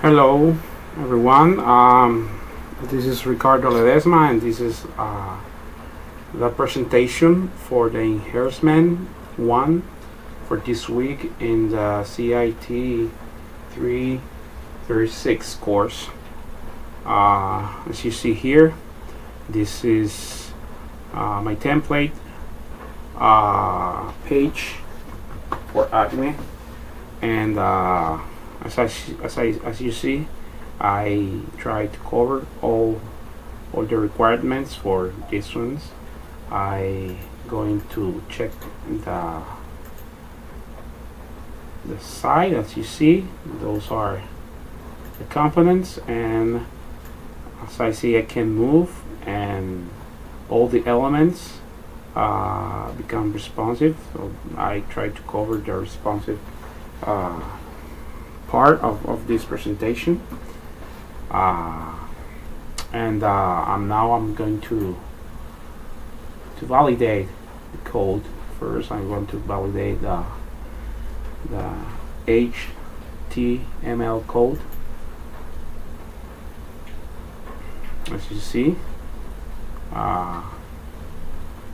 Hello, everyone. This is Ricardo Ledesma, and this is the presentation for the Enhancement 1 for this week in the CIT 336 course. As you see here, this is my template page for admin, and as you see, I try to cover all the requirements for these ones. I going to check the side. As you see, those are the components, and as I see, I can move and all the elements become responsive. So I try to cover the responsive part of this presentation, and I'm going to validate the code. First, I'm going to validate the HTML code. As you see,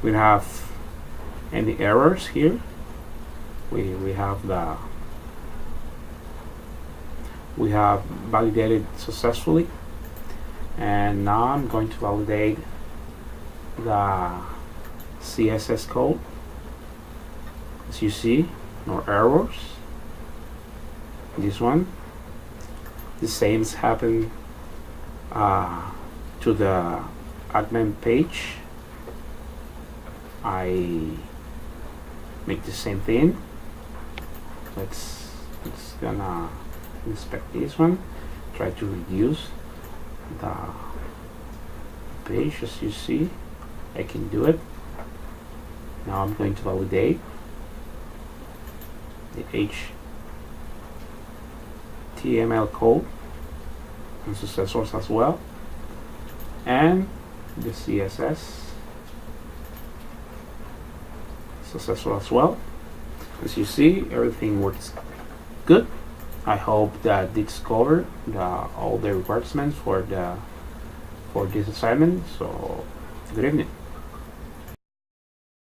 we have any errors here. We have validated successfully, and now I'm going to validate the CSS code. As you see, no errors. This one, the same happened to the admin page. I make the same thing. Let's gonna inspect this one, try to reduce the page. As you see, I can do it. Now I'm going to validate the HTML code and successors as well, and the CSS successful as well. As you see, everything works good. I hope that this covered all the requirements for this assignment. So, good evening.